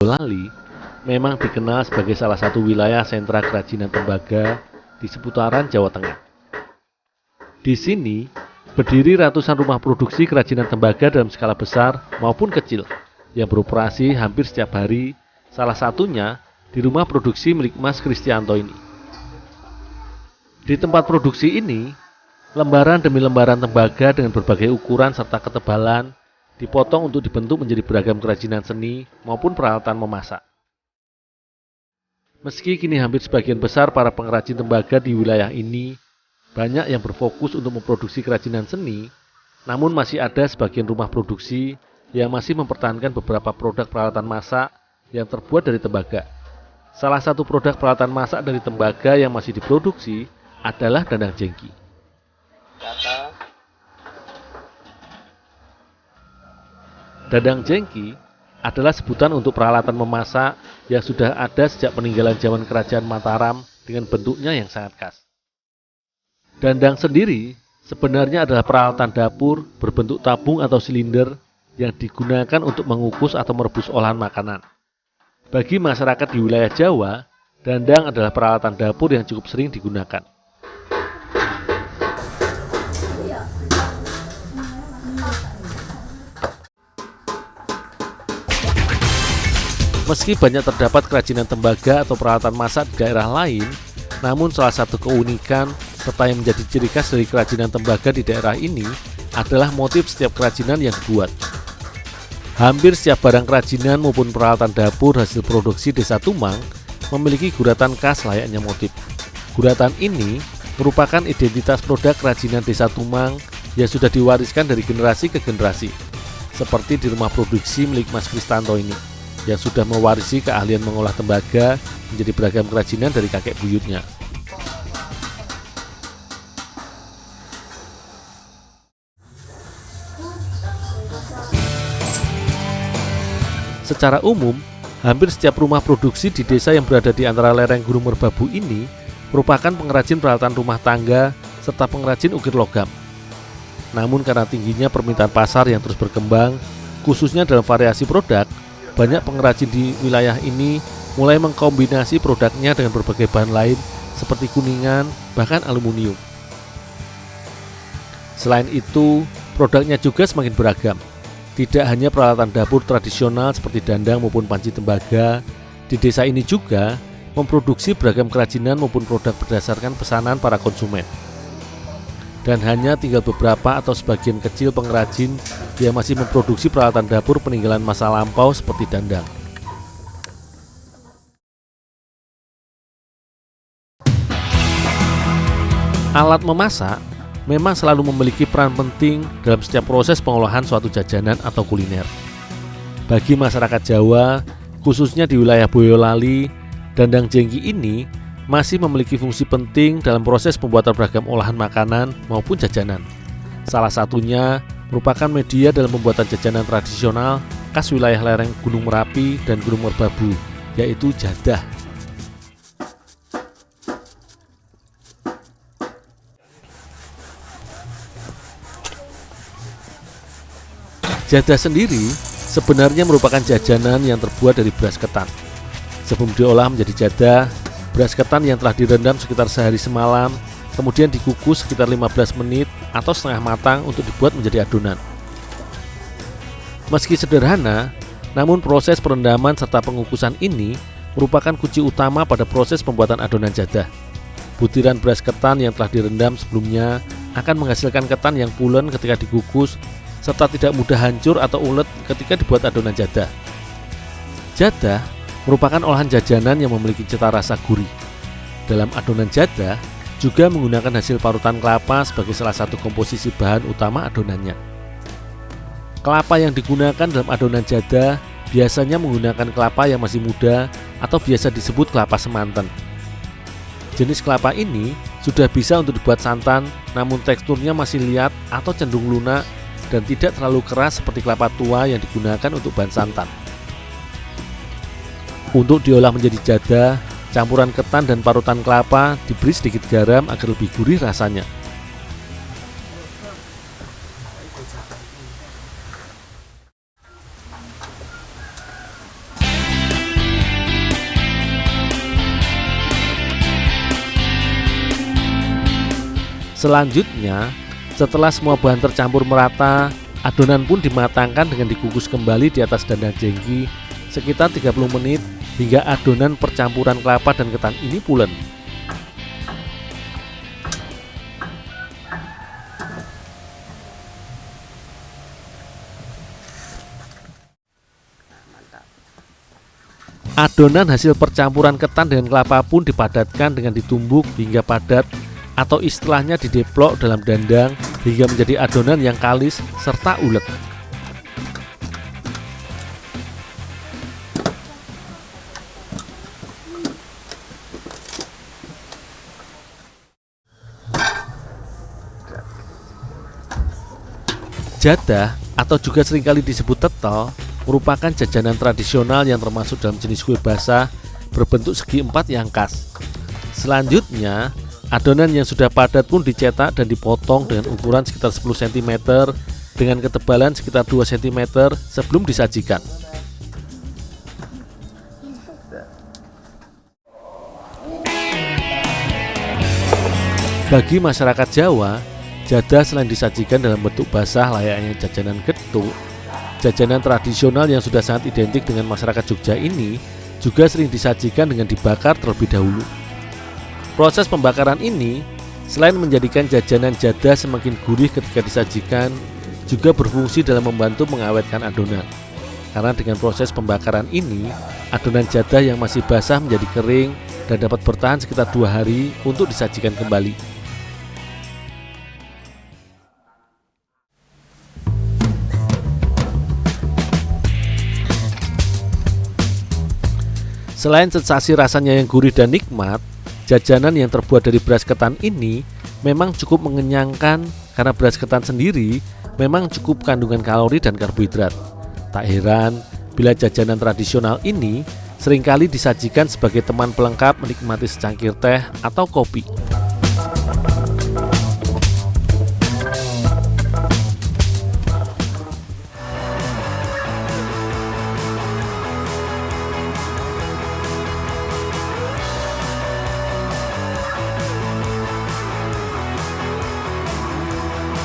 Boyolali memang dikenal sebagai salah satu wilayah sentra kerajinan tembaga di seputaran Jawa Tengah. Di sini berdiri ratusan rumah produksi kerajinan tembaga dalam skala besar maupun kecil yang beroperasi hampir setiap hari, salah satunya di rumah produksi milik Mas Kristianto ini. Di tempat produksi ini, lembaran demi lembaran tembaga dengan berbagai ukuran serta ketebalan dipotong untuk dibentuk menjadi beragam kerajinan seni maupun peralatan memasak. Meski kini hampir sebagian besar para pengrajin tembaga di wilayah ini banyak yang berfokus untuk memproduksi kerajinan seni, namun masih ada sebagian rumah produksi yang masih mempertahankan beberapa produk peralatan masak yang terbuat dari tembaga. Salah satu produk peralatan masak dari tembaga yang masih diproduksi adalah dandang jengki. Dandang jengki adalah sebutan untuk peralatan memasak yang sudah ada sejak peninggalan zaman kerajaan Mataram dengan bentuknya yang sangat khas. Dandang sendiri sebenarnya adalah peralatan dapur berbentuk tabung atau silinder yang digunakan untuk mengukus atau merebus olahan makanan. Bagi masyarakat di wilayah Jawa, dandang adalah peralatan dapur yang cukup sering digunakan. Meski banyak terdapat kerajinan tembaga atau peralatan masak di daerah lain, namun salah satu keunikan serta yang menjadi ciri khas dari kerajinan tembaga di daerah ini adalah motif setiap kerajinan yang dibuat. Hampir setiap barang kerajinan maupun peralatan dapur hasil produksi Desa Tumang memiliki guratan khas layaknya motif. Guratan ini merupakan identitas produk kerajinan Desa Tumang yang sudah diwariskan dari generasi ke generasi, seperti di rumah produksi milik Mas Kristanto ini, yang sudah mewarisi keahlian mengolah tembaga menjadi beragam kerajinan dari kakek buyutnya. Secara umum, hampir setiap rumah produksi di desa yang berada di antara lereng Gunung Merbabu ini merupakan pengrajin peralatan rumah tangga serta pengrajin ukir logam. Namun karena tingginya permintaan pasar yang terus berkembang, khususnya dalam variasi produk, banyak pengrajin di wilayah ini mulai mengkombinasi produknya dengan berbagai bahan lain seperti kuningan, bahkan aluminium. Selain itu, produknya juga semakin beragam. Tidak hanya peralatan dapur tradisional seperti dandang maupun panci tembaga, di desa ini juga memproduksi beragam kerajinan maupun produk berdasarkan pesanan para konsumen. Dan hanya tinggal beberapa atau sebagian kecil pengrajin yang masih memproduksi peralatan dapur peninggalan masa lampau seperti dandang. Alat memasak memang selalu memiliki peran penting dalam setiap proses pengolahan suatu jajanan atau kuliner. Bagi masyarakat Jawa, khususnya di wilayah Boyolali, dandang jengki ini masih memiliki fungsi penting dalam proses pembuatan beragam olahan makanan maupun jajanan. Salah satunya merupakan media dalam pembuatan jajanan tradisional khas wilayah lereng Gunung Merapi dan Gunung Merbabu, yaitu jadah. Jadah sendiri sebenarnya merupakan jajanan yang terbuat dari beras ketan. Sebelum diolah menjadi jadah, beras ketan yang telah direndam sekitar sehari semalam, kemudian dikukus sekitar 15 menit atau setengah matang untuk dibuat menjadi adonan. Meski sederhana, namun proses perendaman serta pengukusan ini merupakan kunci utama pada proses pembuatan adonan jadah. Butiran beras ketan yang telah direndam sebelumnya akan menghasilkan ketan yang pulen ketika dikukus, serta tidak mudah hancur atau ulet ketika dibuat adonan jadah. Jadah merupakan olahan jajanan yang memiliki cita rasa gurih. Dalam adonan jadah juga menggunakan hasil parutan kelapa sebagai salah satu komposisi bahan utama adonannya. Kelapa yang digunakan dalam adonan jadah biasanya menggunakan kelapa yang masih muda atau biasa disebut kelapa semanten. Jenis kelapa ini sudah bisa untuk dibuat santan, namun teksturnya masih liat atau cenderung lunak dan tidak terlalu keras seperti kelapa tua yang digunakan untuk bahan santan. Untuk diolah menjadi jadah, campuran ketan dan parutan kelapa diberi sedikit garam agar lebih gurih rasanya. Selanjutnya, setelah semua bahan tercampur merata, adonan pun dimatangkan dengan dikukus kembali di atas dandang jengki sekitar 30 menit hingga adonan percampuran kelapa dan ketan ini pulen. Adonan hasil percampuran ketan dengan kelapa pun dipadatkan dengan ditumbuk hingga padat atau istilahnya dideplok dalam dandang hingga menjadi adonan yang kalis serta ulet. Jadah atau juga seringkali disebut tetel merupakan jajanan tradisional yang termasuk dalam jenis kue basah berbentuk segi empat yang khas. Selanjutnya, adonan yang sudah padat pun dicetak dan dipotong dengan ukuran sekitar 10 cm dengan ketebalan sekitar 2 cm sebelum disajikan. Bagi masyarakat Jawa, jadah selain disajikan dalam bentuk basah layaknya jajanan getuk, jajanan tradisional yang sudah sangat identik dengan masyarakat Jogja ini juga sering disajikan dengan dibakar terlebih dahulu. Proses pembakaran ini selain menjadikan jajanan jadah semakin gurih ketika disajikan, juga berfungsi dalam membantu mengawetkan adonan. Karena dengan proses pembakaran ini, adonan jadah yang masih basah menjadi kering dan dapat bertahan sekitar 2 hari untuk disajikan kembali. Selain sensasi rasanya yang gurih dan nikmat, jajanan yang terbuat dari beras ketan ini memang cukup mengenyangkan karena beras ketan sendiri memang cukup kandungan kalori dan karbohidrat. Tak heran bila jajanan tradisional ini seringkali disajikan sebagai teman pelengkap menikmati secangkir teh atau kopi.